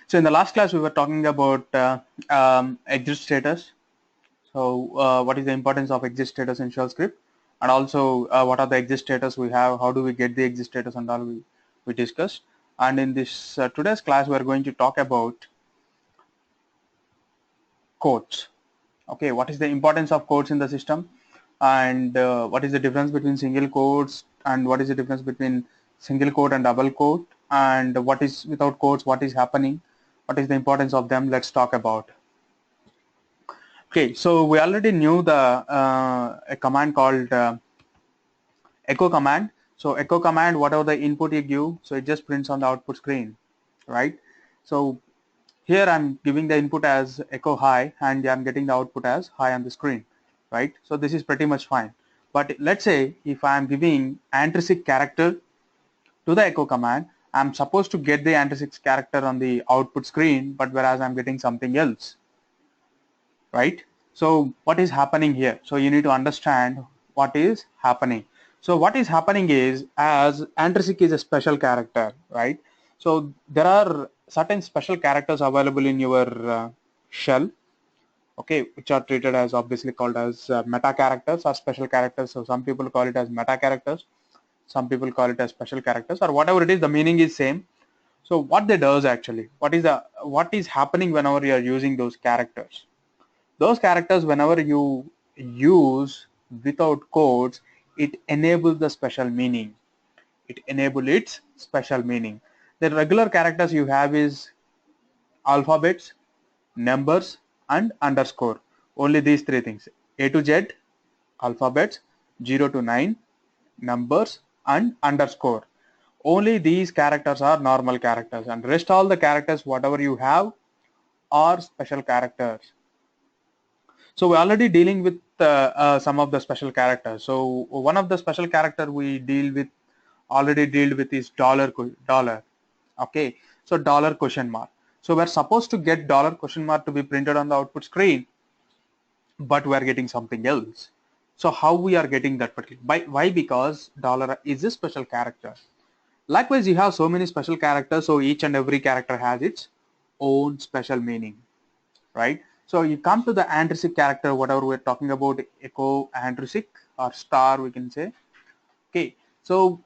So in the last class, we were talking about exit status. So what is the importance of exit status in shell script, and also what are the exit status we have? How do we get the exit status, and all we discussed. And in this today's class, we are going to talk about quotes. Okay, what is the importance of quotes in the system, and what is the difference between single quotes, and what is the difference between single quote and double quote, and what is without quotes, what is happening, what is the importance of them. Let's talk about. Okay, so we already knew the a command called echo command. So echo command, whatever the input you give, so it just prints on the output screen, right? So here I'm giving the input as echo hi, and I'm getting the output as hi on the screen, right? So this is pretty much fine. But let's say if I'm giving anthresic character to the echo command, I'm supposed to get the anthresic character on the output screen, but whereas I'm getting something else, right? So what is happening here? So you need to understand what is happening. So what is happening is, as anthresic is a special character, right? So there are certain special characters available in your shell, okay, which are treated as obviously called as meta characters or special characters. So some people call it as meta characters, some people call it as special characters, or whatever it is, the meaning is same. So what they does actually, what is happening whenever you are using those characters? Those characters, whenever you use without quotes, it enables the special meaning. It enables its special meaning. The regular characters you have is alphabets, numbers, and underscore. Only these three things: A to Z, alphabets, 0 to 9, numbers, and underscore. Only these characters are normal characters, and rest all the characters whatever you have are special characters. So we're already dealing with some of the special characters. So one of the special character we already deal with is dollar. Okay, so dollar question mark. So we're supposed to get dollar question mark to be printed on the output screen, but we are getting something else. So how we are getting that particular? Why? Because dollar is a special character. Likewise, you have so many special characters, so each and every character has its own special meaning, right? So you come to the anthresic character, whatever we're talking about, echo anthresic or star, we can say. Okay, so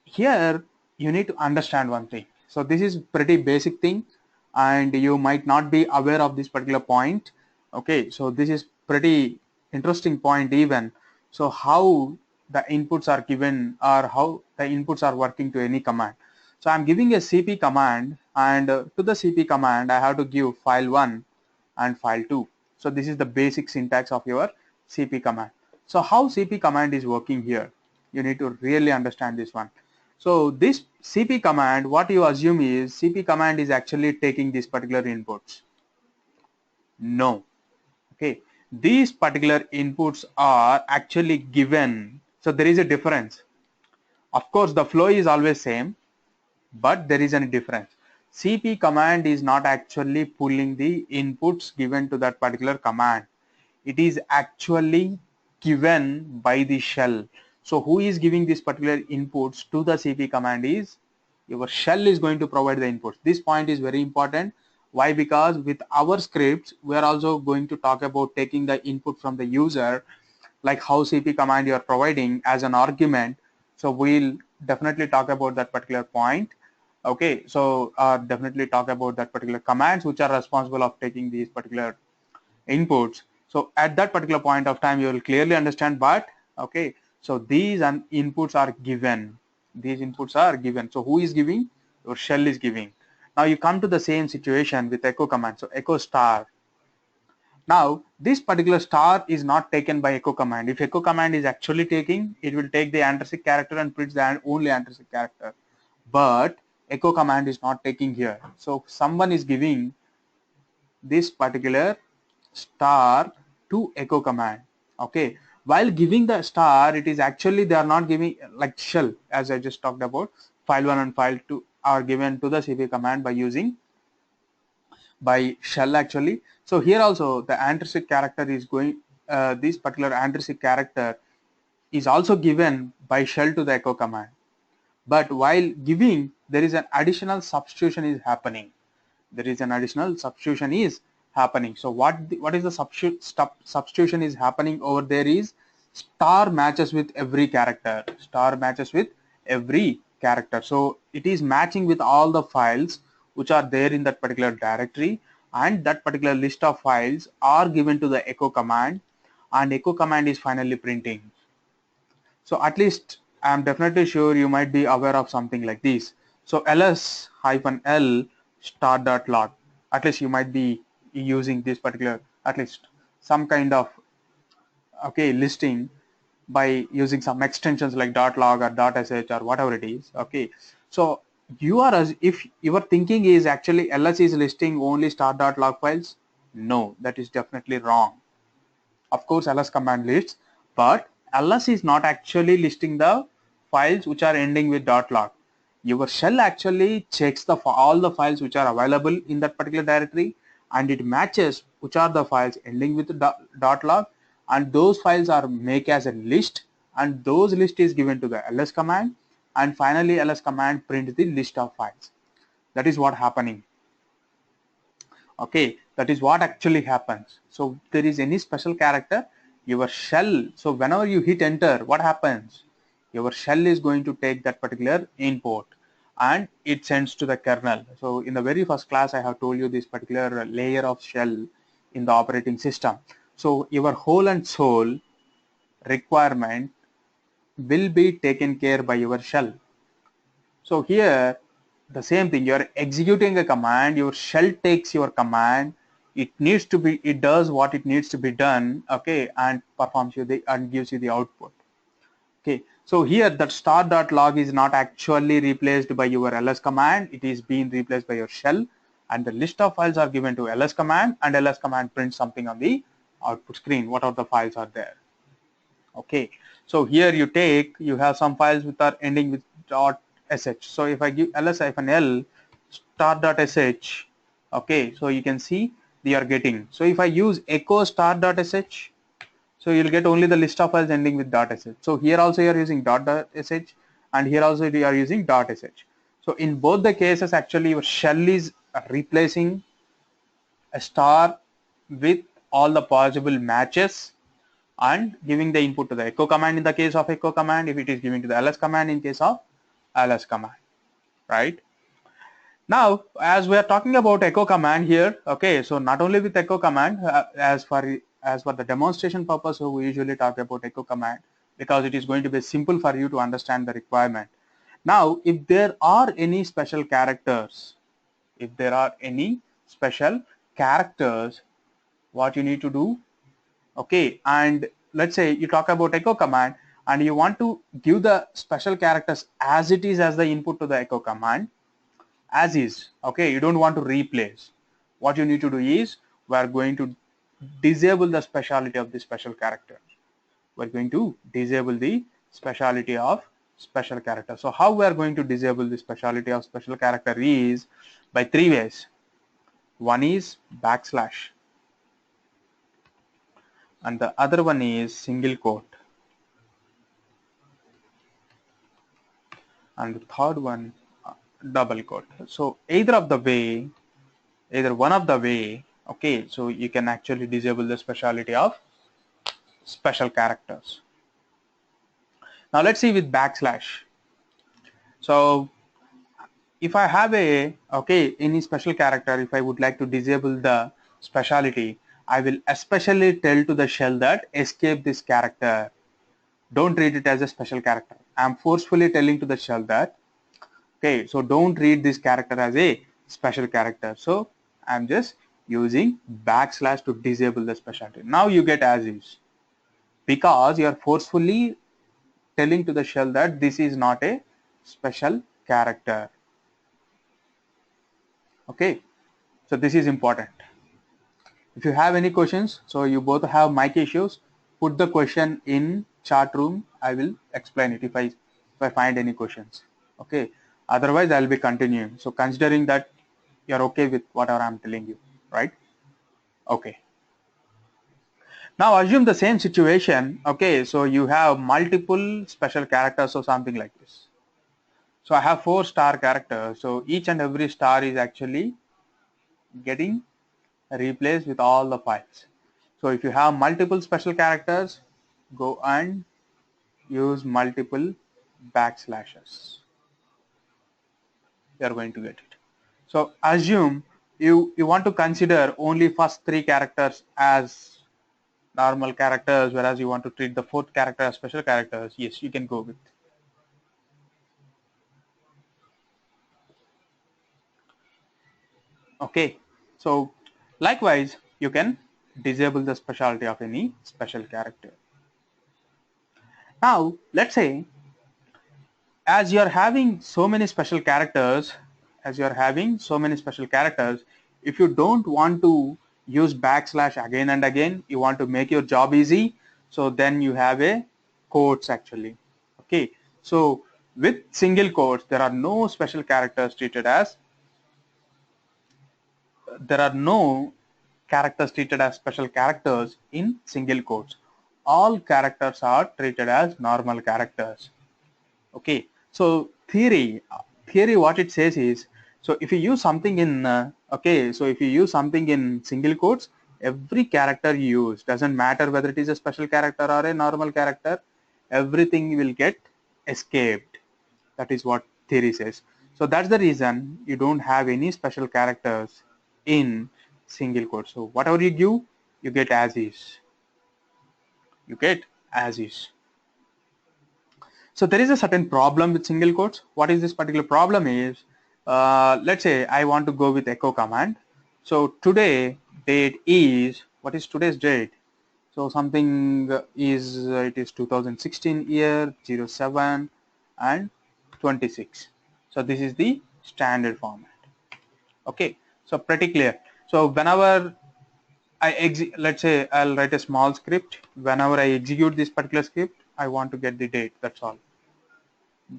here you need to understand one thing. So this is pretty basic thing, and you might not be aware of this particular point. Okay, so this is pretty interesting point even. So how the inputs are given, or how the inputs are working to any command. So I'm giving a cp command, and to the cp command I have to give file1 and file2. So this is the basic syntax of your cp command. So how cp command is working here, you need to really understand this one. So this cp command, what you assume is cp command is actually taking these particular inputs. No. Okay, these particular inputs are actually given. So there is a difference. Of course the flow is always same, but there is a difference. cp command is not actually pulling the inputs given to that particular command. It is actually given by the shell. So who is giving this particular inputs to the cp command is your shell is going to provide the inputs. This point is very important. Why? Because with our scripts we are also going to talk about taking the input from the user, like how cp command you are providing as an argument. So we'll definitely talk about that particular point. Okay, so definitely talk about that particular commands which are responsible of taking these particular inputs. So at that particular point of time you will clearly understand. But okay, so these inputs are given. These inputs are given. So who is giving? Your shell is giving. Now you come to the same situation with echo command. So echo star. Now this particular star is not taken by echo command. If echo command is actually taking, it will take the anthresic character and print the only anthresic character. But echo command is not taking here. So someone is giving this particular star to echo command. Okay, while giving the star, it is actually they are not giving, like shell, as I just talked about, file1 and file2 are given to the cp command by shell actually. So here also the anthresic character is going, this particular anthresic character is also given by shell to the echo command. But while giving there is an additional substitution is happening. There is an additional substitution is happening. So what is the substitution is happening over there is star matches with every character. Star matches with every character. So it is matching with all the files which are there in that particular directory, and that particular list of files are given to the echo command, and echo command is finally printing. So at least I'm definitely sure you might be aware of something like this. So ls-l start.log, at least you might be using this particular, at least some kind of listing by using some extensions like .log or .sh or whatever it is. Okay, so you are, as if your thinking is actually ls is listing only start.log files. No, that is definitely wrong. Of course ls command lists, but ls is not actually listing the files which are ending with .log. Your shell actually checks all the files which are available in that particular directory, and it matches which are the files ending with .log, and those files are make as a list, and those list is given to the ls command, and finally ls command prints the list of files. That is what happening. Okay, that is what actually happens. So there is any special character, your shell, so whenever you hit enter, what happens? Your shell is going to take that particular input and it sends to the kernel. So in the very first class I have told you this particular layer of shell in the operating system. So your whole and soul requirement will be taken care by your shell. So here the same thing, you are executing a command, your shell takes your command, it does what it needs to be done, okay, and performs and gives you the output. Okay, so here that start.log is not actually replaced by your ls command, it is being replaced by your shell, and the list of files are given to ls command, and ls command prints something on the output screen, what are the files are there. Okay, so here you have some files which are ending with .sh. So if I give ls-l start.sh, okay, so you can see they are getting. So if I use echo start.sh, so you'll get only the list of files ending with .sh. So here also you are using .sh, and here also you are using .sh. So in both the cases, actually your shell is replacing a star with all the possible matches and giving the input to the echo command in the case of echo command, if it is given to the ls command in case of ls command, right? Now as we are talking about echo command here, okay, so not only with echo command, as for the demonstration purpose, so we usually talk about echo command because it is going to be simple for you to understand the requirement. Now if there are any special characters, what you need to do, okay, and let's say you talk about echo command and you want to give the special characters as it is as the input to the echo command, as is, okay, you don't want to replace. What you need to do is we are going to disable the speciality of the special character. We're going to disable the speciality of special character. So how we are going to disable the speciality of special character is by 3 ways. One is backslash, and the other one is single quote, and the third one double quote. So either one of the way, okay, so you can actually disable the speciality of special characters. Now let's see with backslash. So if I have any special character, if I would like to disable the speciality, I will especially tell to the shell that escape this character, don't read it as a special character. I'm forcefully telling to the shell that, okay, so don't read this character as a special character. So I'm just using backslash to disable the specialty. Now you get as is, because you are forcefully telling to the shell that this is not a special character. Okay, so this is important. If you have any questions, so you both have mic issues, put the question in chat room. I will explain it if I find any questions. Okay, otherwise I'll be continuing. So considering that you're okay with whatever I'm telling you, right? Okay. Now assume the same situation. Okay, so you have multiple special characters or something like this. So I have 4 star characters. So each and every star is actually getting replaced with all the files. So if you have multiple special characters, go and use multiple backslashes. You are going to get it. So assume you want to consider only first 3 characters as normal characters, whereas you want to treat the 4th character as special characters. Yes, you can go with. Okay. So likewise, you can disable the specialty of any special character. Now, let's say as you're having so many special characters, if you don't want to use backslash again and again, you want to make your job easy, so then you have a quotes actually. Okay, so with single quotes, there are no special characters treated as special characters in single quotes. All characters are treated as normal characters. Okay, so theory what it says is, so if you use something in single quotes, every character you use, doesn't matter whether it is a special character or a normal character, everything will get escaped. That is what theory says. So that's the reason you don't have any special characters in single quotes. So whatever you give, you get as is. So there is a certain problem with single quotes. What is this particular problem is, let's say I want to go with echo command. So today date is, what is today's date? So something is, it is 2016 year, 07 and 26. So this is the standard format. Okay, so pretty clear. So whenever let's say I'll write a small script. Whenever I execute this particular script, I want to get the date, that's all.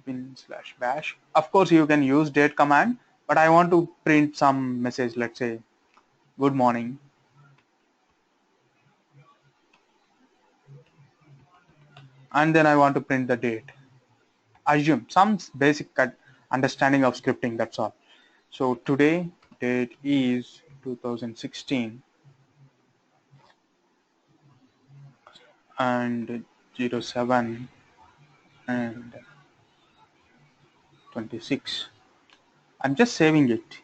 bin/bash. Of course, you can use date command, but I want to print some message, let's say, good morning. And then I want to print the date. Assume some basic understanding of scripting, that's all. So today date is 2016 and 07 and 26. I'm just saving it.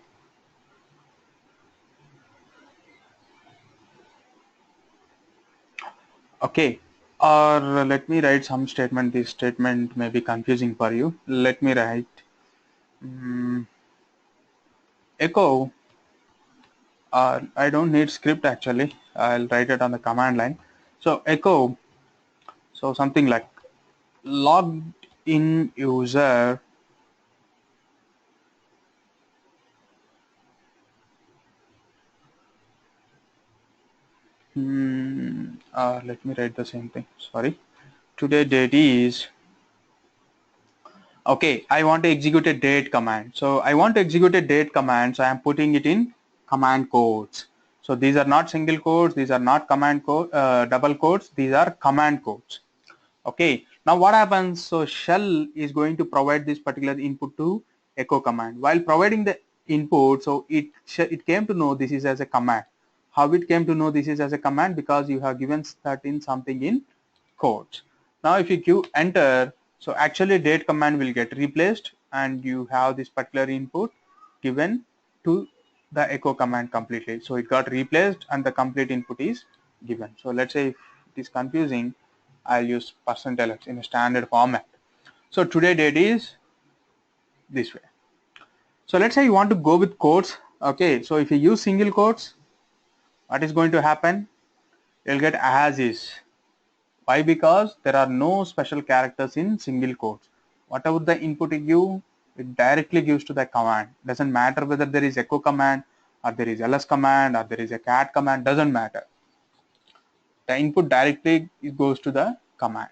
Okay, or let me write some statement. This statement may be confusing for you. Let me write echo. I don't need script actually. I'll write it on the command line. So echo, so something like logged in user let me write the same thing, sorry. Today date is, okay, I want to execute a date command. So I want to execute a date command, so I am putting it in command codes. So these are not single quotes, these are not command code, double quotes, these are command codes. Okay, now what happens? So shell is going to provide this particular input to echo command. While providing the input, so it came to know this is as a command. How it came to know this is as a command? Because you have given something in quotes. Now if you give enter, so actually date command will get replaced and you have this particular input given to the echo command completely. So it got replaced and the complete input is given. So let's say if it is confusing, I'll use %ls in a standard format. So today date is this way. So let's say you want to go with quotes. Okay, so if you use single quotes, what is going to happen? You'll get as is. Why? Because there are no special characters in single quotes. Whatever the input you give, it directly gives to the command. Doesn't matter whether there is echo command or there is ls command or there is a cat command, doesn't matter. The input directly goes to the command.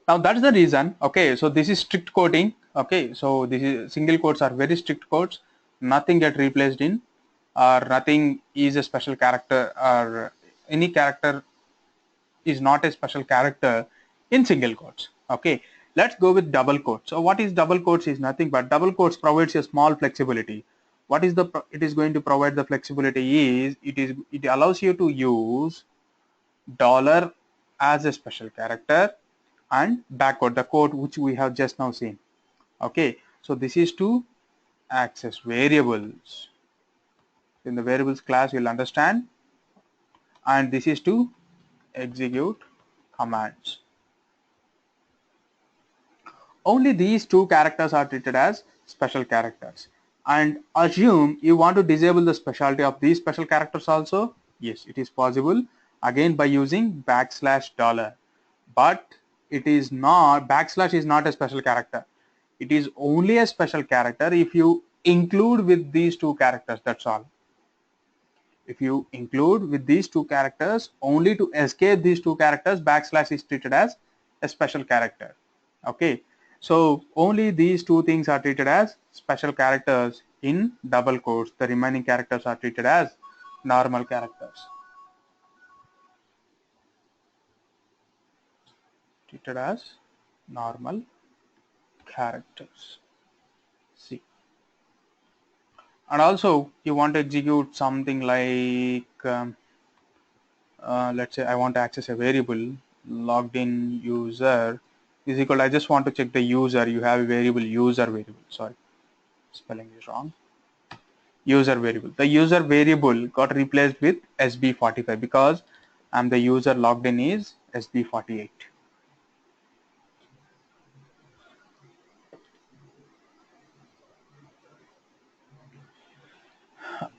Now that's the reason. Okay, so this is strict quoting. Okay, so this is single quotes are very strict quotes. Nothing get replaced in, or nothing is a special character, or any character is not a special character in single quotes. Okay, Let's go with double quotes. So what is double quotes is nothing but double quotes provides a small flexibility. What is it is going to provide the flexibility is it allows you to use dollar as a special character and backquote, the quote which we have just now seen. Okay, so this is to access variables. In the variables class you'll understand, and this is to execute commands. Only these two characters are treated as special characters. And assume you want to disable the specialty of these special characters also. Yes, it is possible, again by using \$. But it is not, backslash is not a special character. It is only a special character if you include with these two characters, that's all. If you include with these two characters, only to escape these two characters, backslash is treated as a special character. Okay, so only these two things are treated as special characters in double quotes. The remaining characters are treated as normal characters. Treated as normal characters. See. And also you want to execute something like let's say I want to access a variable, logged in user is equal, I just want to check the user. You have a variable user variable, sorry, spelling is wrong. User variable, the user variable got replaced with SB45 because I'm the user, logged in is SB48.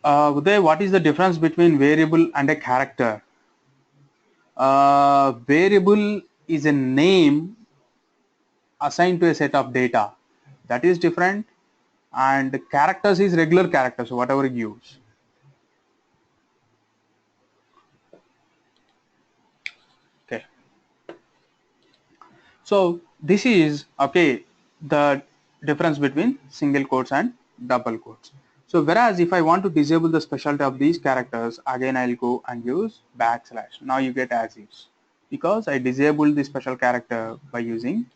Uday, what is the difference between variable and a character? Variable is a name assigned to a set of data, that is different, and characters is regular characters, whatever you use. Okay, so this is okay the difference between single quotes and double quotes. So whereas if I want to disable the specialty of these characters, again I'll go and use \. Now you get as is because I disabled the special character by using \.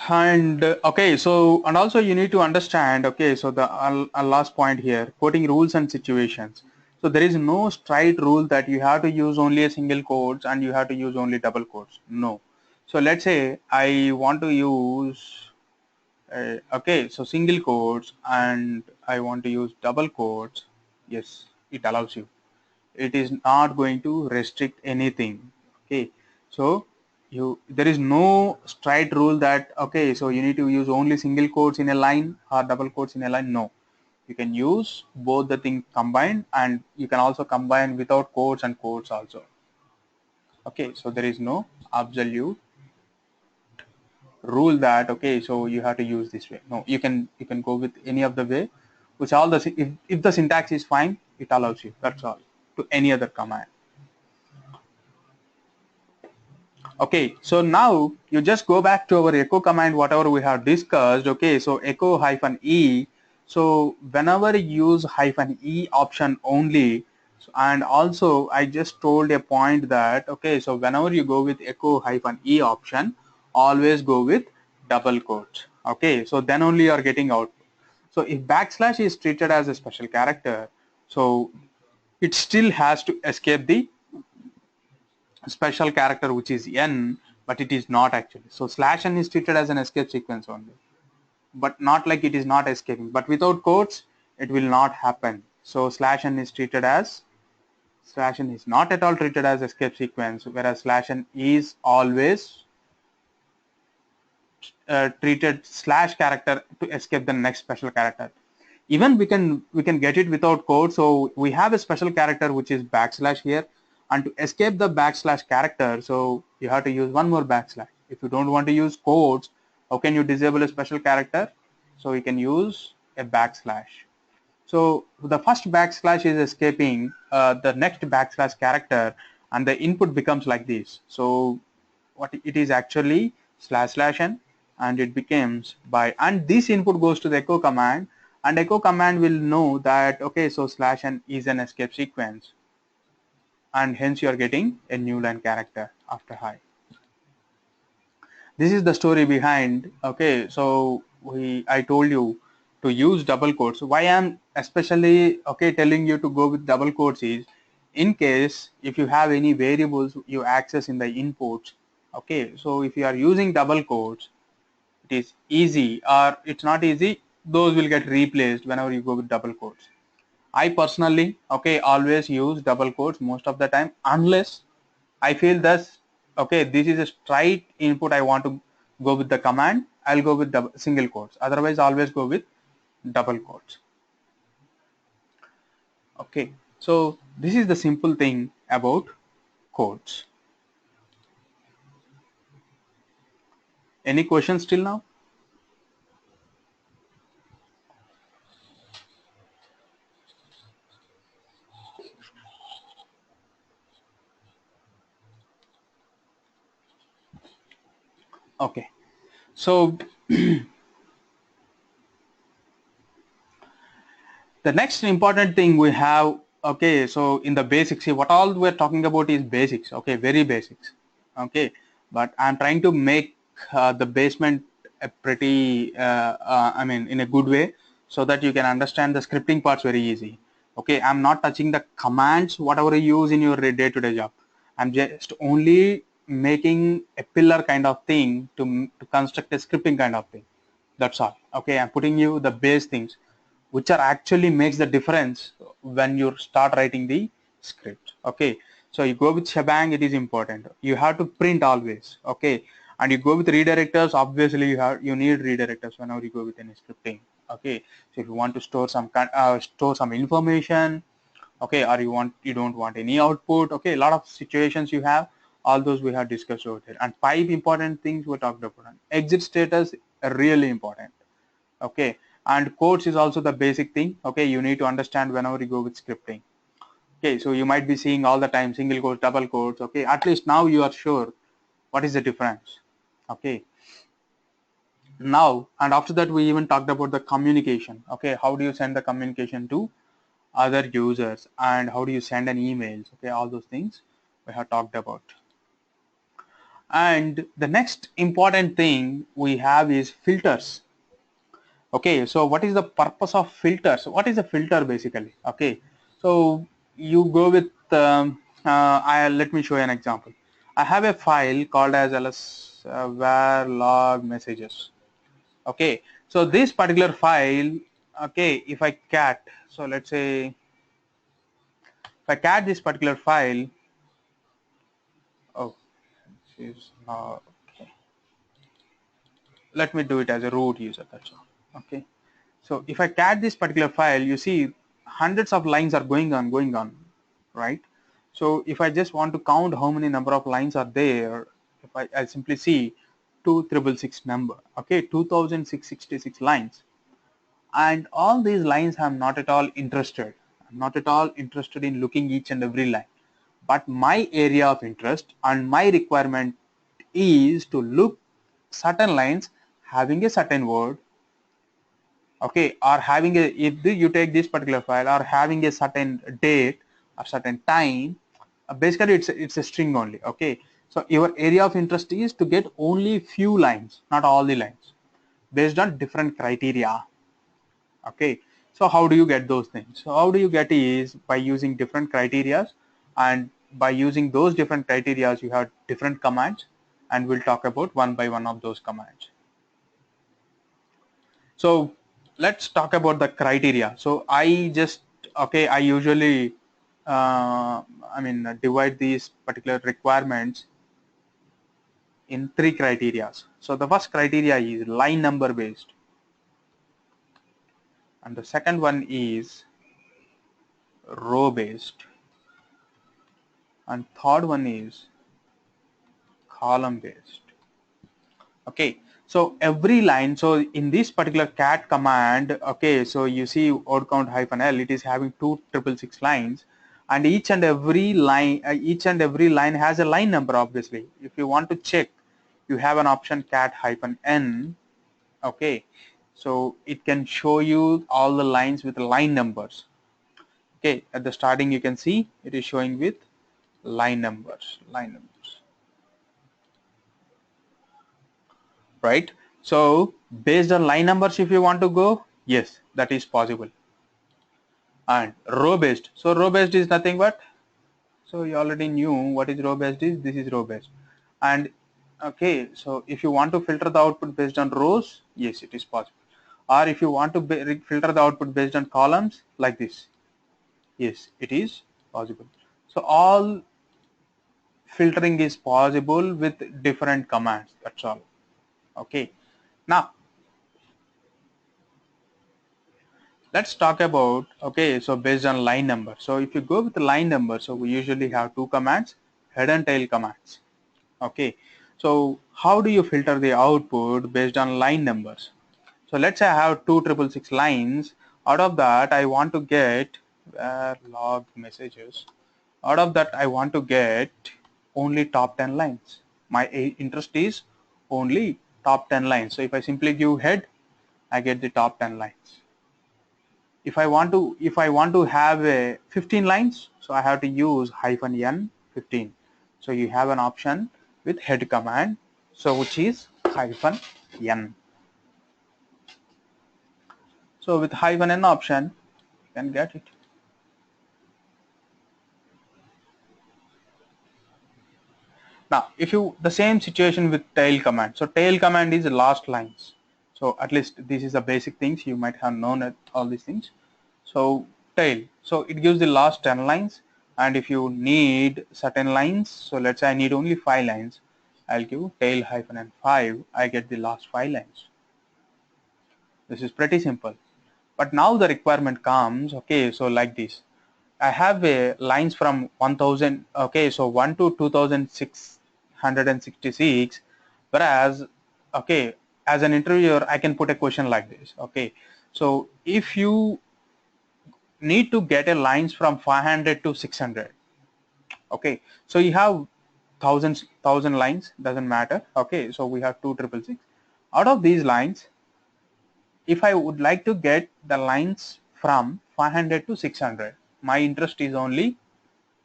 And okay, so and also you need to understand, okay, so the last point here, quoting rules and situations. So there is no straight rule that you have to use only a single quotes and you have to use only double quotes. No. So let's say I want to use okay, so single quotes and I want to use double quotes. Yes, it allows you. It is not going to restrict anything. Okay, so there is no straight rule that okay, so you need to use only single quotes in a line or double quotes in a line. No, you can use both the things combined, and you can also combine without quotes and quotes also. Okay, so there is no absolute rule that okay, so you have to use this way. No, you can go with any of the way, which all the if the syntax is fine, it allows you. That's all, to any other command. Okay, so now you just go back to our echo command, whatever we have discussed. Okay, so echo -e. So whenever you use -e option only, and also I just told a point that okay, so whenever you go with echo -e option, always go with double quotes. Okay, so then only you are getting out. So if \/ is treated as a special character, so it still has to escape the special character which is n, but it is not actually. So /n is treated as an escape sequence only, but not like it is not escaping. But without quotes, it will not happen. So /n is treated as /n is not at all treated as escape sequence, whereas /n is always treated / character to escape the next special character. Even we can get it without quotes. So we have a special character which is \/ here, and to escape the \/ character, so you have to use one more \. If you don't want to use quotes, how can you disable a special character? So you can use a \. So the first \/ is escaping the next \/ character, and the input becomes like this. So what it is actually /n, and it becomes by, and this input goes to the echo command, and echo command will know that, okay, so /n is an escape sequence, and hence you are getting a new line character after hi. This is the story behind, okay, so I told you to use double quotes. Why I'm especially, okay, telling you to go with double quotes is, in case if you have any variables you access in the inputs, okay, so if you are using double quotes, it is easy, or it's not easy, those will get replaced whenever you go with double quotes. I personally, okay, always use double quotes most of the time, unless I feel this, okay, this is a straight input, I want to go with the command, I'll go with the single quotes. Otherwise, always go with double quotes. Okay, so this is the simple thing about quotes. Any questions till now? Okay, so the next important thing we have, okay, so in the basics, see, what all we're talking about is basics, okay, very basics, okay, but I'm trying to make the basement a pretty, I mean, in a good way, so that you can understand the scripting parts very easy. Okay, I'm not touching the commands, whatever you use in your day-to-day job. I'm just only making a pillar kind of thing to construct a scripting kind of thing. That's all. Okay, I'm putting you the base things which are actually makes the difference when you start writing the script. Okay, so you go with shebang, it is important. You have to print always. Okay, and you go with redirectors, obviously you need redirectors whenever you go with any scripting. Okay, so if you want to store some information, okay, or you don't want any output, okay, a lot of situations you have, all those we have discussed over there. And 5 important things we talked about. Exit status really important. Okay, and quotes is also the basic thing. Okay, you need to understand whenever you go with scripting. Okay, so you might be seeing all the time single quotes, double quotes. Okay, at least now you are sure what is the difference. Okay, now and after that we even talked about the communication. Okay, how do you send the communication to other users, and how do you send an emails? Okay, all those things we have talked about. And the next important thing we have is filters. Okay, so what is the purpose of filters? What is a filter basically? Okay, so you go with let me show you an example. I have a file called as ls var log messages. Okay, so this particular file, okay, if I cat, so let's say if I cat this particular file, oh, this is not okay. Let me do it as a root user, that's all. Okay, so if I cat this particular file, you see hundreds of lines are going on, right? So if I just want to count how many number of lines are there, if I simply see 2666 number, okay, 2666 lines, and all these lines I'm not at all interested. I'm not at all interested in looking each and every line. But my area of interest and my requirement is to look certain lines having a certain word, okay, or having a, if you take this particular file, or having a certain date or certain time, basically it's a string only. Okay, so your area of interest is to get only few lines, not all the lines, based on different criteria. Okay, so how do you get those things? So how do you get is by using different criteria, and by using those different criteria you have different commands, and we'll talk about one by one of those commands. So let's talk about the criteria. So I just, okay, I usually divide these particular requirements in 3 criteria. So the first criteria is line number based, and the second one is row based, and third one is column based. Okay, so every line, so in this particular cat command, okay, so you see word count -l, it is having 2666 lines, and each and every line has a line number. Obviously, if you want to check, you have an option cat -n. Okay, So it can show you all the lines with line numbers. Okay, at the starting you can see it is showing with line numbers, right? So based on line numbers, if you want to go, yes, that is possible. And row based, so row based is nothing but, so you already knew what is row based is, this is row based. And okay, so if you want to filter the output based on rows, yes, it is possible. Or if you want to filter the output based on columns like this, yes, it is possible. So all filtering is possible with different commands, that's all. Okay, now let's talk about, okay, so based on line number. So if you go with the line number, so we usually have two commands, head and tail commands. Okay, so how do you filter the output based on line numbers? So let's say I have 2666 lines. Out of that I want to get log messages. Out of that I want to get only top 10 lines. My interest is only top 10 lines. So if I simply give head, I get the top 10 lines. If I want to have a 15 lines, so I have to use -n 15. So you have an option with head command, so which is -n. So with -n option, you can get it. Now, if you, the same situation with tail command. So tail command is last lines. So at least this is the basic things you might have known at all these things. So tail, so it gives the last 10 lines, and if you need certain lines, so let's say I need only 5 lines, I'll give tail -5, I get the last 5 lines. This is pretty simple. But now the requirement comes, okay, so like this. I have a lines from 1000, okay, so 1 to 2666, whereas, okay, as an interviewer, I can put a question like this, okay. So if you need to get a lines from 500 to 600, okay, so you have thousand lines, doesn't matter, okay, so we have 2666. Out of these lines, if I would like to get the lines from 500 to 600, my interest is only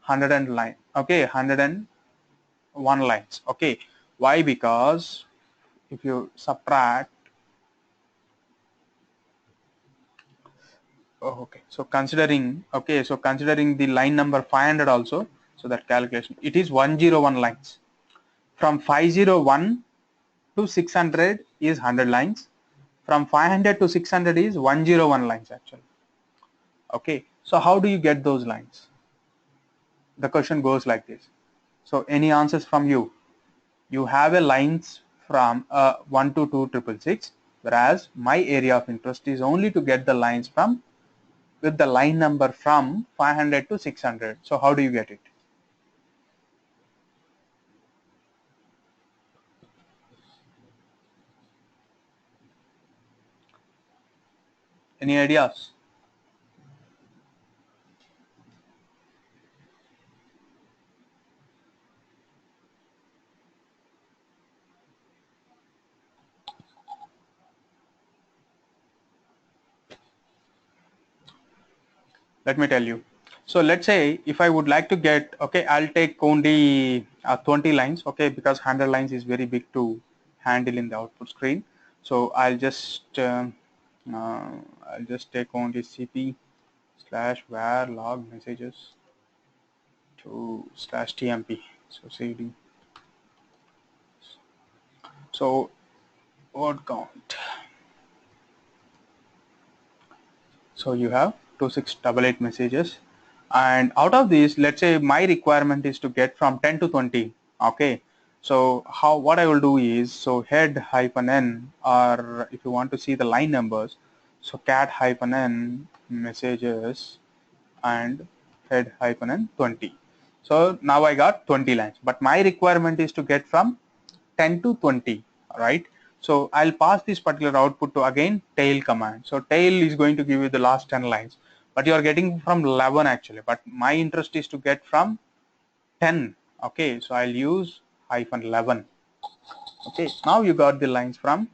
100 and line, okay, 101 lines, okay. Why? Because if you subtract, oh, okay, so considering, okay, so considering the line number 500 also, so that calculation, it is 101 lines. From 501 to 600 is 100 lines. From 500 to 600 is 101 lines actually. Okay, so how do you get those lines? The question goes like this. So any answers from you? You have a lines from 1 to 2666, whereas my area of interest is only to get the lines from with the line number from 500 to 600. So how do you get it? Any ideas? Let me tell you. So let's say if I would like to get, okay, I'll take only 20 lines, okay, because 100 lines is very big to handle in the output screen. So I'll just take only cp/var log messages to /tmp. So cd. So word count. So you have 2688 messages, and out of these, let's say my requirement is to get from 10 to 20. Okay, so what I will do is, so head -n, or if you want to see the line numbers, so cat -n messages and head -n 20. So now I got 20 lines, but my requirement is to get from 10 to 20, right? So I'll pass this particular output to again tail command. So tail is going to give you the last 10 lines, but you are getting from 11 actually, but my interest is to get from 10. Okay, so I'll use -11. Okay, now you got the lines from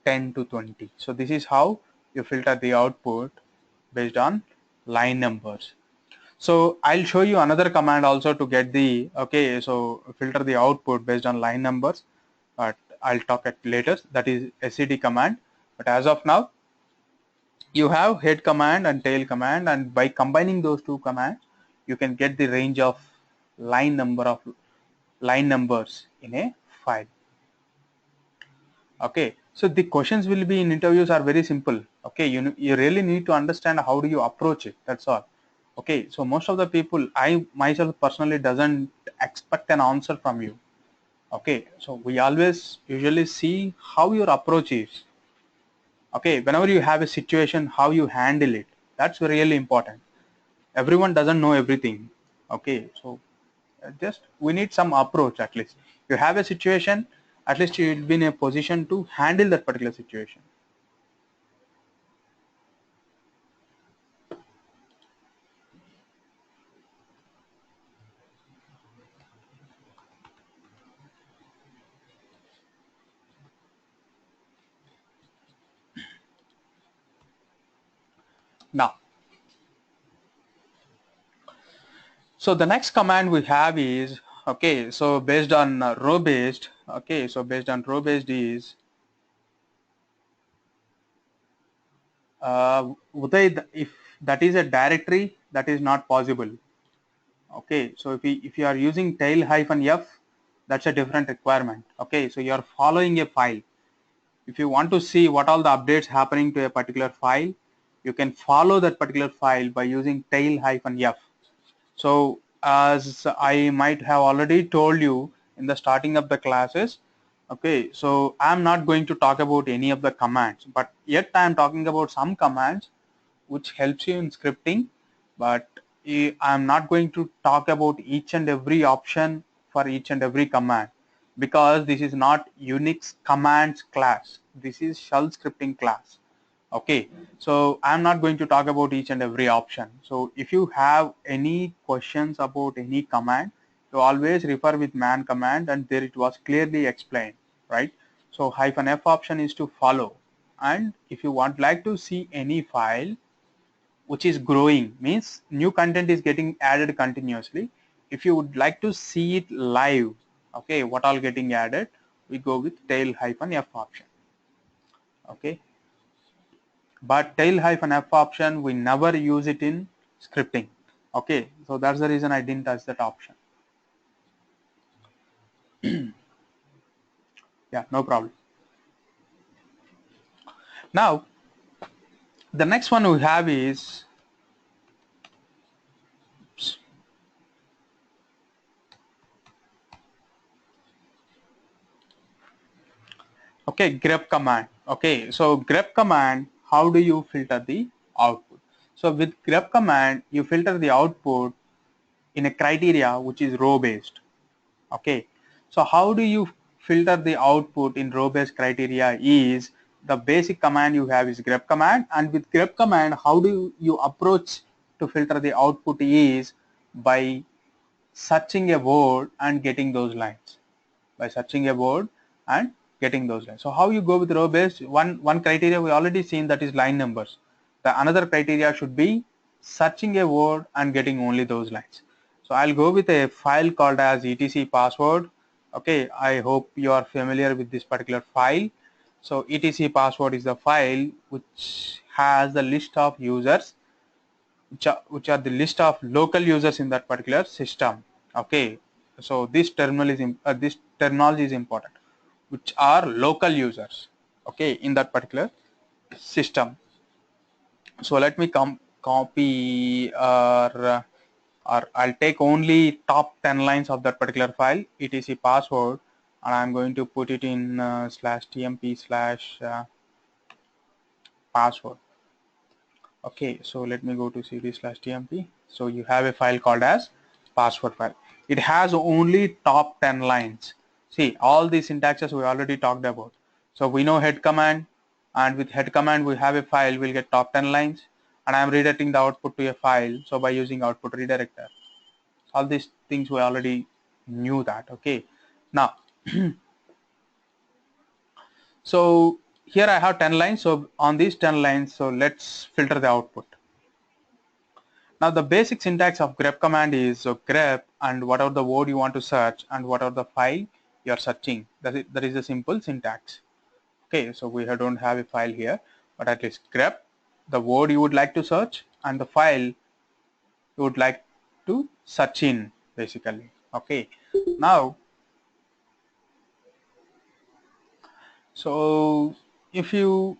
10 to 20. So this is how you filter the output based on line numbers. So I'll show you another command also to get the, okay, so filter the output based on line numbers, but I'll talk at later. That is SED command. But as of now, you have head command and tail command, and by combining those two commands, you can get the range of line numbers in a file. Okay, so the questions will be in interviews are very simple. Okay, you really need to understand how do you approach it. That's all. Okay, so most of the people, I myself personally doesn't expect an answer from you. Okay, so we always usually see how your approach is. Okay, whenever you have a situation, how you handle it, that's really important. Everyone doesn't know everything. Okay, so just we need some approach. At least you have a situation, at least you will be in a position to handle that particular situation. Now, so the next command we have is, okay, so based on row based, okay, so based on row based is Uday, if that is a directory, that is not possible. Okay, so if you are using tail hyphen f, that's a different requirement. Okay, so you are following a file. If you want to see what all the updates happening to a particular file, you can follow that particular file by using tail hyphen f. So as I might have already told you in the starting of the classes, okay, so I'm not going to talk about any of the commands, but yet I'm talking about some commands which helps you in scripting, but I'm not going to talk about each and every option for each and every command, because this is not Unix commands class. This is shell scripting class. Okay, so I'm not going to talk about each and every option. So if you have any questions about any command, you always refer with man command, and there it was clearly explained, right? So hyphen f option is to follow, and if you want like to see any file which is growing, means new content is getting added continuously. If you would like to see it live, okay, what all getting added, we go with tail hyphen f option. Okay, but tail hyphen f option we never use it in scripting. Okay, so that's the reason I didn't touch that option. Yeah, no problem. Now the next one we have is, okay, grep command. Okay, so grep command, how do you filter the output? So with grep command, you filter the output in a criteria which is row based. Okay, so how do you filter the output in row based criteria is the basic command you have is grep command, and with grep command, how do you approach to filter the output is by searching a word and getting those lines. By searching a word and getting those lines. So how you go with row based? One criteria we already seen, that is line numbers. The another criteria should be searching a word and getting only those lines. So I'll go with a file called as etc password. Okay, I hope you are familiar with this particular file. So etc password is the file which has the list of users, which are the list of local users in that particular system. Okay, so this this terminology is important, which are local users, okay, in that particular system. So let me copy or I'll take only top 10 lines of that particular file etc password, and I'm going to put it in /tmp/password. Okay, so let me go to cd/tmp. So you have a file called as password file. It has only top 10 lines. See, all these syntaxes we already talked about. So we know head command, and with head command we have a file, we'll get top 10 lines, and I'm redirecting the output to a file. So by using output redirector, all these things we already knew that. Okay, now so here I have 10 lines. So on these 10 lines, so let's filter the output. Now the basic syntax of grep command is so grep and whatever the word you want to search and whatever the file you are searching. That is a simple syntax. Okay, so we don't have a file here, but at least grep the word you would like to search and the file you would like to search in, basically. Okay, now so if you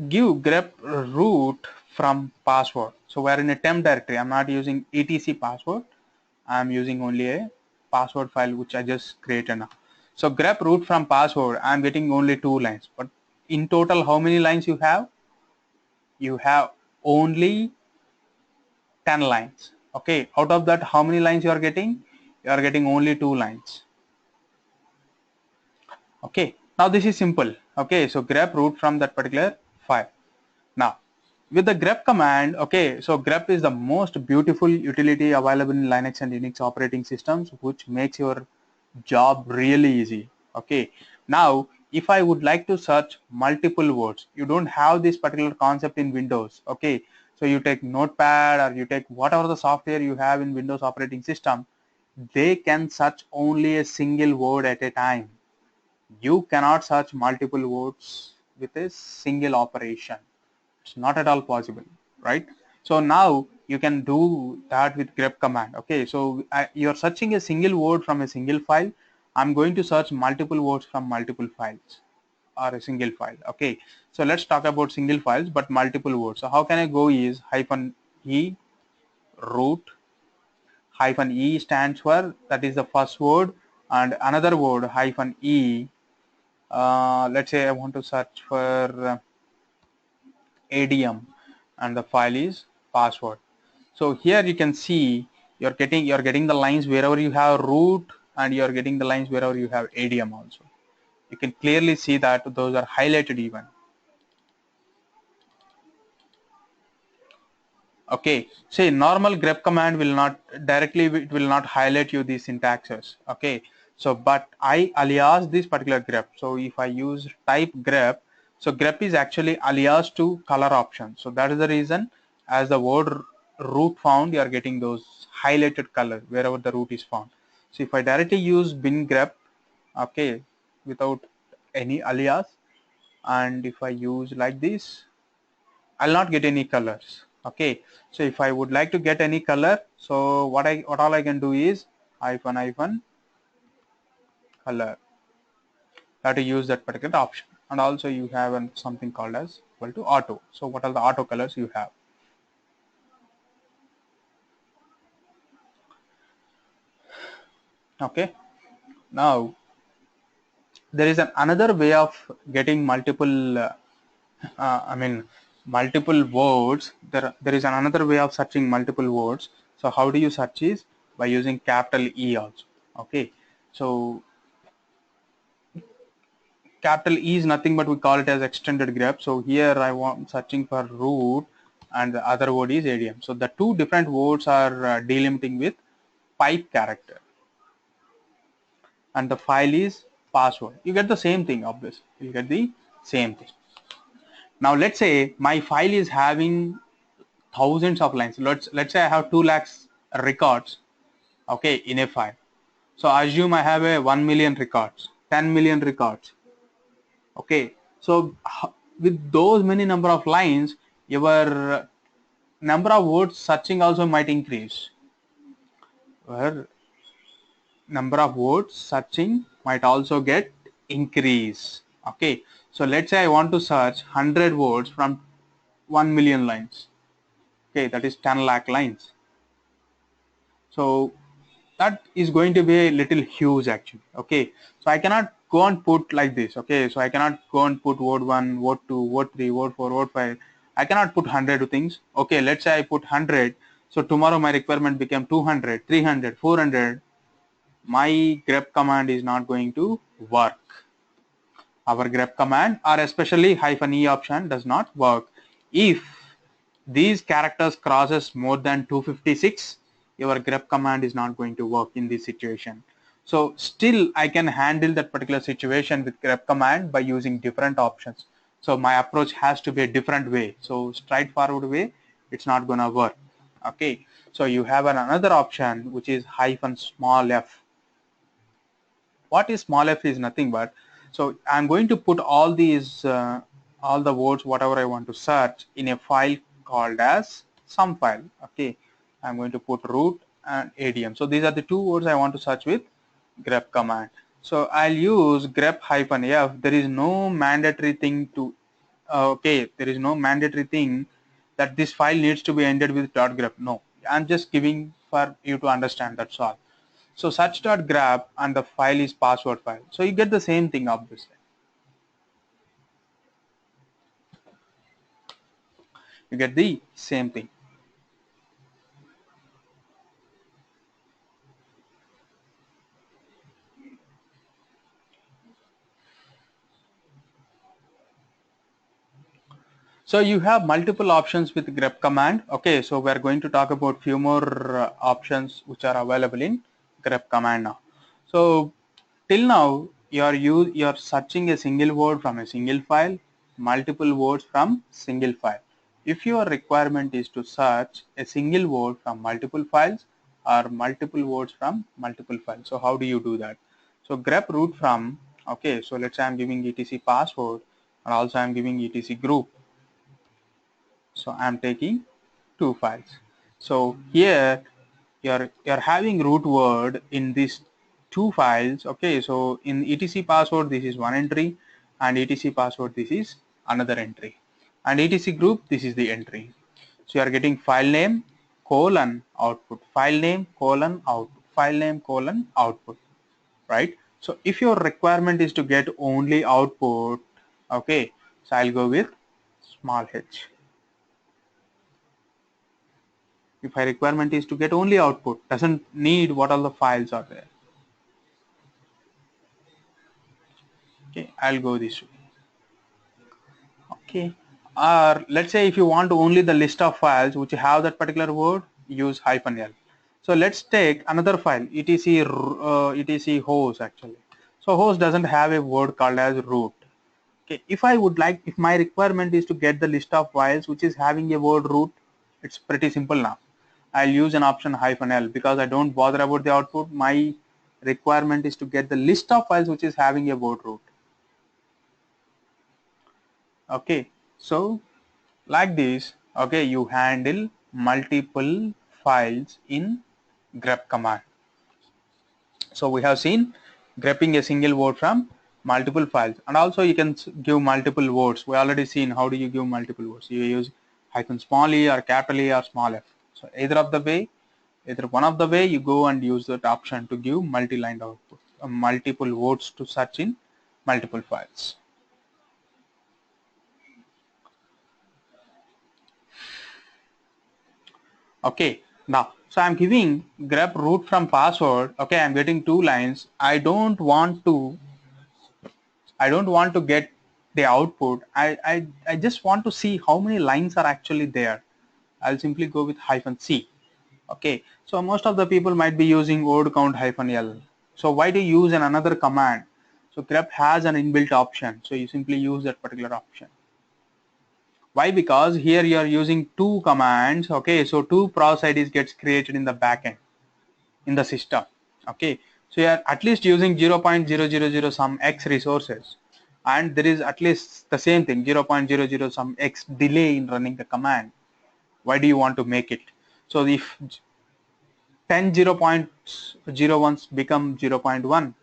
give grep root from password, so we're in a temp directory. I'm not using etc password. I'm using only a password file which I just created now. So grep root from password, I'm getting only 2 lines, but in total how many lines you have? You have only 10 lines. Okay, out of that how many lines you are getting? You are getting only 2 lines. Okay, now this is simple. Okay, so grep root from that particular file. Now with the grep command, okay, so grep is the most beautiful utility available in Linux and Unix operating systems, which makes your job really easy. Okay, now if I would like to search multiple words, you don't have this particular concept in Windows. Okay, so you take Notepad or you take whatever the software you have in Windows operating system, they can search only a single word at a time. You cannot search multiple words with a single operation. It's not at all possible, right? So now you can do that with grep command. Okay, so you're searching a single word from a single file. I'm going to search multiple words from multiple files or a single file. Okay, so let's talk about single files but multiple words. So how can I go is -e root -e stands for, that is the first word, and another word -e. Let's say I want to search for ADM and the file is password. So here you can see you're getting the lines wherever you have root and you're getting the lines wherever you have ADM also. You can clearly see that those are highlighted even. Okay, say normal grep command will not directly, it will not highlight you these syntaxes. Okay, so but I alias this particular grep. So if I use type grep, so grep is actually alias to color option. So that is the reason as the word root found, you are getting those highlighted color wherever the root is found. So if I directly use bin grep, okay, without any alias, and if I use like this, I'll not get any colors. Okay, so if I would like to get any color, so what all I can do is hyphen color. I have to use that particular option, and also you have something called as equal to auto. So what are the auto colors you have? Okay, now there is another way of getting multiple multiple words. There is another way of searching multiple words. So how do you search is by using capital E also. Okay, so capital E is nothing but we call it as extended grep. So here I want searching for root and the other word is ADM. So the two different words are delimiting with pipe character and the file is password. You get the same thing, obviously. You get the same thing. Now let's say my file is having thousands of lines. Let's say I have 2 lakhs records, okay, in a file. So assume I have a 1 million records, 10 million records. Okay, so with those many number of lines, your number of words searching also might increase. Your number of words searching might also get increase. Okay, so let's say I want to search 100 words from 1 million lines. Okay, that is 10 lakh lines. So that is going to be a little huge actually. Okay, so I cannot go and put like this. Okay, so I cannot go and put word 1, word 2, word 3, word 4, word 5. I cannot put 100 things. Okay, let's say I put 100. So tomorrow my requirement became 200, 300, 400. My grep command is not going to work. Our grep command or especially -e option does not work. If these characters crosses more than 256, your grep command is not going to work in this situation. So still I can handle that particular situation with grep command by using different options. So my approach has to be a different way. So straightforward way, it's not gonna work. Okay, so you have another option which is hyphen small f. What is small f is nothing but, so I'm going to put all these all the words whatever I want to search in a file called as some file. Okay, I'm going to put root and adm. So these are the two words I want to search with grep command. So I'll use grep hyphen f. There is no mandatory thing to okay, there is no mandatory thing that this file needs to be ended with .grep. No, I'm just giving for you to understand, that's all. So search.grep and the file is password file. So you get the same thing obviously. You get the same thing. So you have multiple options with grep command. Okay, so we're going to talk about few more options which are available in grep command now. So till now you're searching a single word from a single file, multiple words from single file. If your requirement is to search a single word from multiple files or multiple words from multiple files, so how do you do that? So grep root from, okay, so let's say I'm giving etc password and also I'm giving etc group. So I'm taking two files. So here you're having root word in these two files. Okay, so in etc password this is one entry and etc password this is another entry, and etc group this is the entry. So you are getting file name colon output, file name colon output, file name colon output, right? So if your requirement is to get only output, okay, so I'll go with small h. If my requirement is to get only output, doesn't need what all the files are there. Okay, I'll go this way. Okay, or let's say if you want only the list of files which have that particular word, use hyphen L. So let's take another file, etc host actually. So host doesn't have a word called as root. Okay, if I would like, if my requirement is to get the list of files which is having a word root, it's pretty simple now. I'll use an option hyphen L because I don't bother about the output. My requirement is to get the list of files which is having a word root. Okay, so like this, okay, you handle multiple files in grep command. So we have seen grepping a single word from multiple files, and also you can give multiple words. We already seen how do you give multiple words. You use hyphen small e or capital E or small f. So either of the way, either one of the way, you go and use that option to give multi-line output, multiple words to search in multiple files. Okay, now so I'm giving grep root from password. Okay, I'm getting two lines. I don't want to get the output. I just want to see how many lines are actually there. I'll simply go with hyphen C. Okay, so most of the people might be using word count hyphen L. So why do you use another command? So grep has an inbuilt option. So you simply use that particular option. Why? Because here you are using two commands. Okay, so two process IDs gets created in the backend in the system. Okay, so you are at least using 0.000 some x resources, and there is at least the same thing 0.00 some x delay in running the command. Why do you want to make it? So if 10 0.01s become 0.1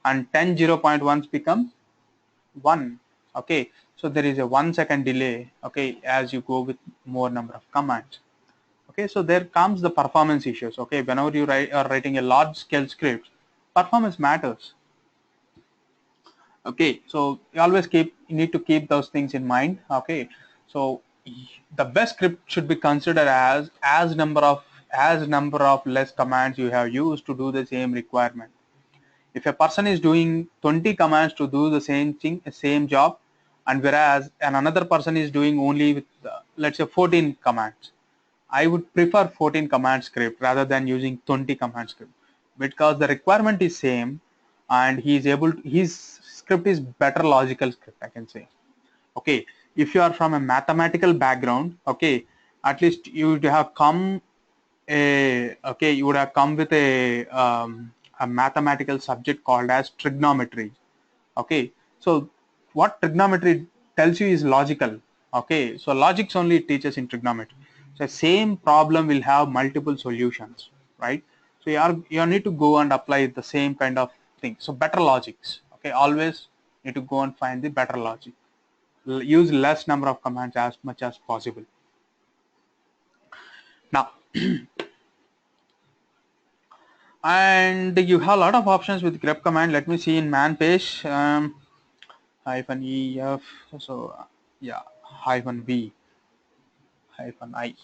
and 10 0.1s become 1, okay, so there is a 1 second delay, okay, as you go with more number of commands. Okay, so there comes the performance issues. Okay, whenever you are writing a large scale script, performance matters. Okay, so you always need to keep those things in mind. Okay, so the best script should be considered as number of less commands you have used to do the same requirement. If a person is doing 20 commands to do the same thing, same job, and whereas another person is doing only with let's say 14 commands, I would prefer 14 command script rather than using 20 command script. because the requirement is same, and he is able to, his script is better logical script, I can say. Okay, if you are from a mathematical background, okay, at least you would have come you would have come with a mathematical subject called as trigonometry. Okay, so what trigonometry tells you is logical. Okay, so logics only it teaches in trigonometry. So same problem will have multiple solutions, right? So you need to go and apply the same kind of thing. So better logics. Okay, always need to go and find the better logic. Use less number of commands as much as possible. Now, and you have a lot of options with grep command. Let me see in man page. Hyphen ef, so yeah, hyphen v, hyphen I.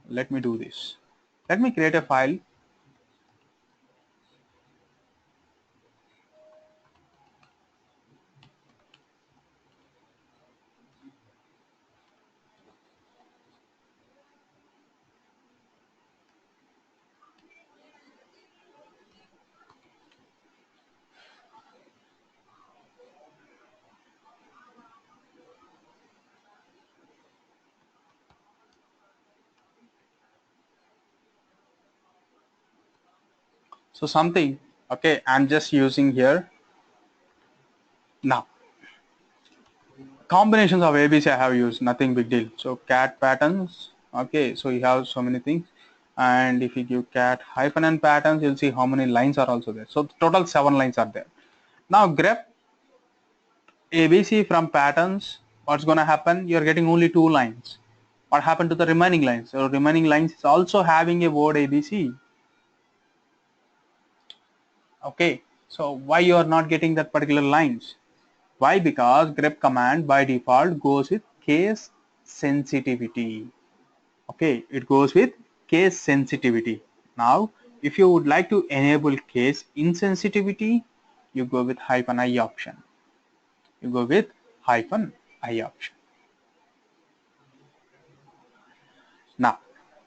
Let me do this. Let me create a file. So something, okay, I'm just using here. Now, combinations of ABC I have used, nothing big deal. So cat patterns, okay, so you have so many things. And if you give cat hyphen and patterns, you'll see how many lines are also there. So total 7 lines are there. Now grep ABC from patterns, what's going to happen? You're getting only 2 lines. What happened to the remaining lines? So remaining lines is also having a word ABC. Okay, so why you are not getting that particular lines? Why? Because grep command by default goes with case sensitivity. Okay, it goes with case sensitivity. Now, if you would like to enable case insensitivity, you go with hyphen I option. You go with hyphen I option. Now,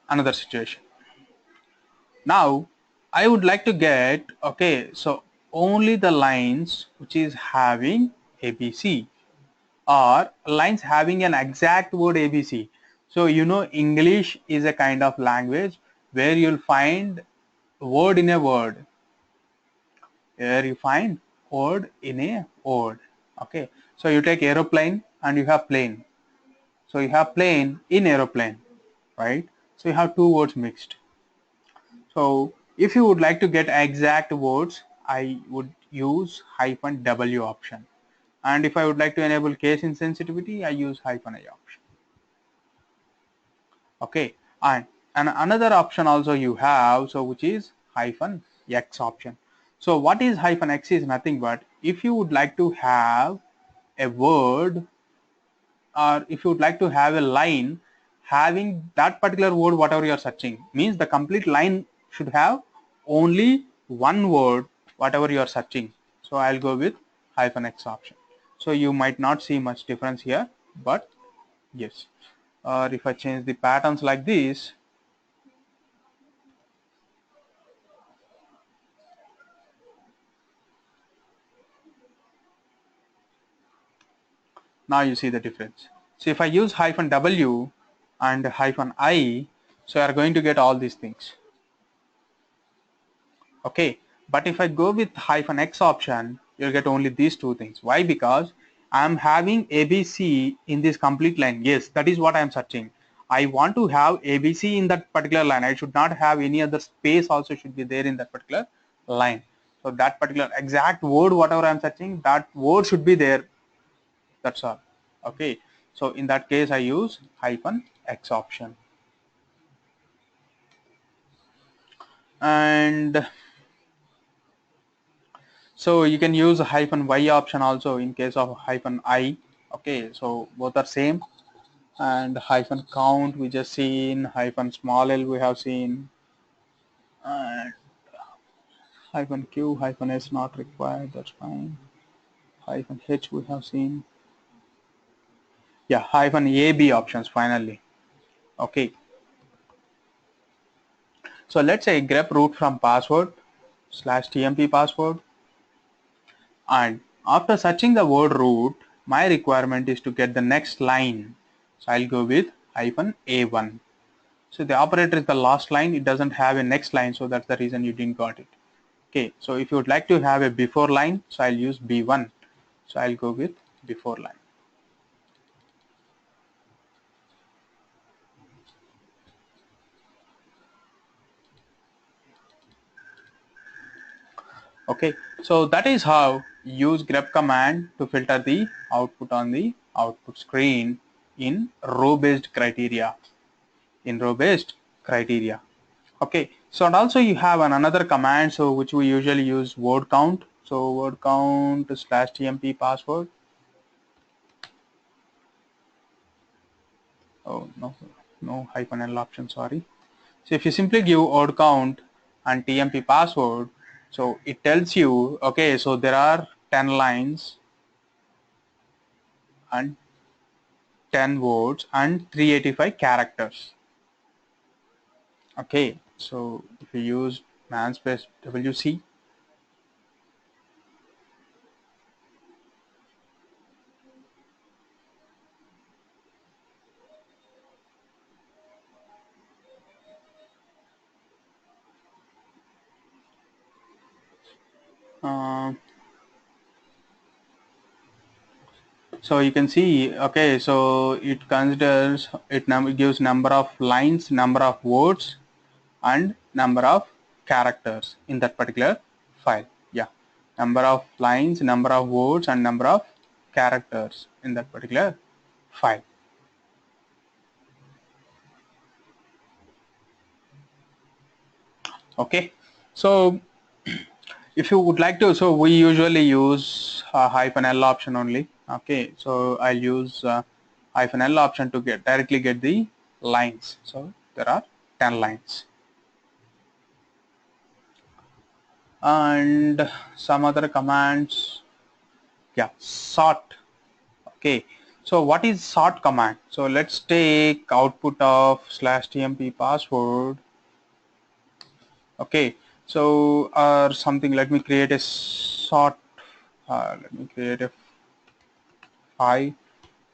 another situation. Now, I would like to get, okay, so only the lines which is having ABC, or lines having an exact word ABC. So you know English is a kind of language where you'll find word in a word. Where you find word in a word. Okay. So you take aeroplane and you have plane. So you have plane in aeroplane, right? So you have two words mixed. So if you would like to get exact words, I would use hyphen W option. And if I would like to enable case insensitivity, I use hyphen I option. Okay, and another option also you have, so which is hyphen X option. So what is hyphen X is nothing but if you would like to have a word, or if you would like to have a line having that particular word whatever you are searching, means the complete line should have only one word whatever you are searching. So I'll go with hyphen X option. So you might not see much difference here, but yes. Or if I change the patterns like this, now you see the difference. So if I use hyphen W and hyphen I, so you are going to get all these things. Okay, but if I go with hyphen X option, you'll get only these two things. Why? Because I'm having ABC in this complete line. Yes, that is what I'm searching. I want to have ABC in that particular line. I should not have any other space also should be there in that particular line. So that particular exact word, whatever I'm searching, that word should be there. That's all. Okay, so in that case I use hyphen X option. And so you can use hyphen Y option also in case of hyphen I. Okay, so both are same. And hyphen count we just seen, hyphen small l we have seen, and hyphen Q, hyphen S not required, that's fine. Hyphen H we have seen. Yeah, hyphen AB options finally. Okay, so let's say grep root from password. /tmp password, and after searching the word root, my requirement is to get the next line. So I'll go with -a1. So the operator is the last line, it doesn't have a next line, so that's the reason you didn't got it. Okay, so if you would like to have a before line, so I'll use b1. So I'll go with before line. Okay, so that is how use grep command to filter the output on the output screen in row-based criteria. Okay, so and also you have another command, so which we usually use word count. So word count /tmp password. Oh no, no -l option, sorry. So if you simply give word count and tmp password, so it tells you, okay, so there are 10 lines and 10 words and 385 characters. Okay, so if you use manspace wc, uh, so you can see, okay, so it considers it gives number of lines, number of words, and number of characters in that particular file. Yeah, number of lines, number of words, and number of characters in that particular file. Okay, so if you would like to, so we usually use -l option only. Okay, so I'll use -l option to directly get the lines. So there are 10 lines. And some other commands, yeah, sort. Okay, so what is sort command? So let's take output of /tmp password. Okay, so or something, let me create a sort, let me create a 5.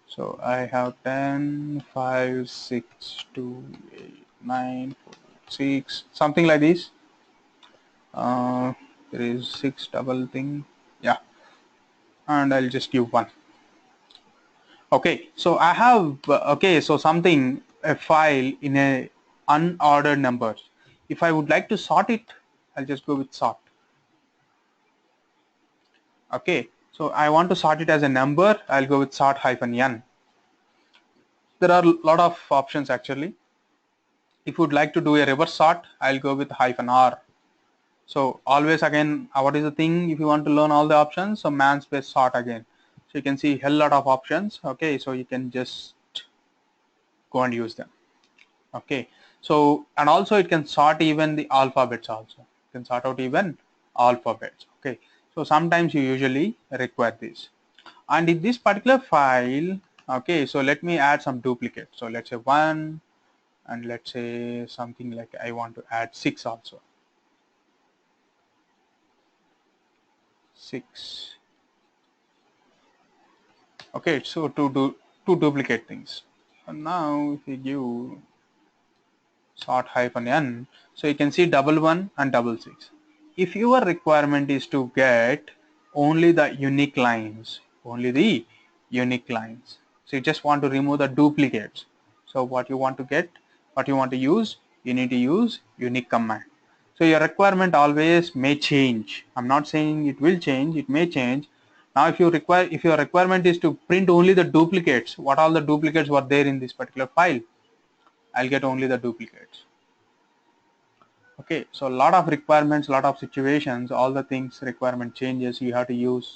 So I have 10, 5, 6, 2, 8, 9, 4, 6, something like this. There is 6 double thing, yeah, and I'll just give 1. Okay, so I have, okay, so something, a file in a unordered numbers. If I would like to sort it, I'll just go with sort. Okay, so I want to sort it as a number, I'll go with sort -n. There are a lot of options actually. If you would like to do a reverse sort, I'll go with -r. So always again, what is the thing, if you want to learn all the options, so man space sort again. So you can see a hell lot of options. Okay, so you can just go and use them. Okay, so and also it can sort even the alphabets also. You can sort out even alphabets. Okay, so sometimes you usually require this. And in this particular file, okay, so let me add some duplicates. So let's say 1, and let's say something like I want to add 6 also. 6. Okay, so to duplicate things. And now if we give sort -n, so you can see 11 and 66. If your requirement is to get only the unique lines, so you just want to remove the duplicates. So what you want to get, what you want to use, you need to use unique command. So your requirement always may change. I'm not saying it will change, it may change. Now if your requirement is to print only the duplicates, what all the duplicates were there in this particular file, I'll get only the duplicates. Okay, so a lot of requirements, lot of situations, all the things requirement changes, you have to use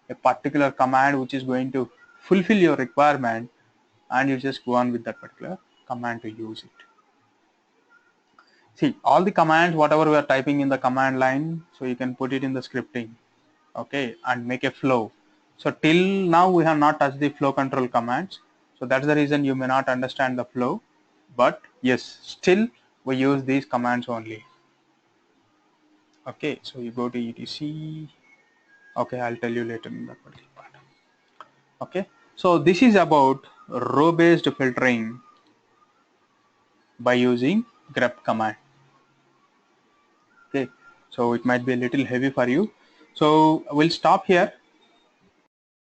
a particular command which is going to fulfill your requirement, and you just go on with that particular command to use it. See, all the commands, whatever we are typing in the command line, so you can put it in the scripting, okay, and make a flow. So till now we have not touched the flow control commands, so that's the reason you may not understand the flow, but yes, still we use these commands only. Okay, so you go to etc. Okay, I'll tell you later in that particular part. Okay, so this is about row based filtering by using grep command. Okay, so it might be a little heavy for you, so we'll stop here.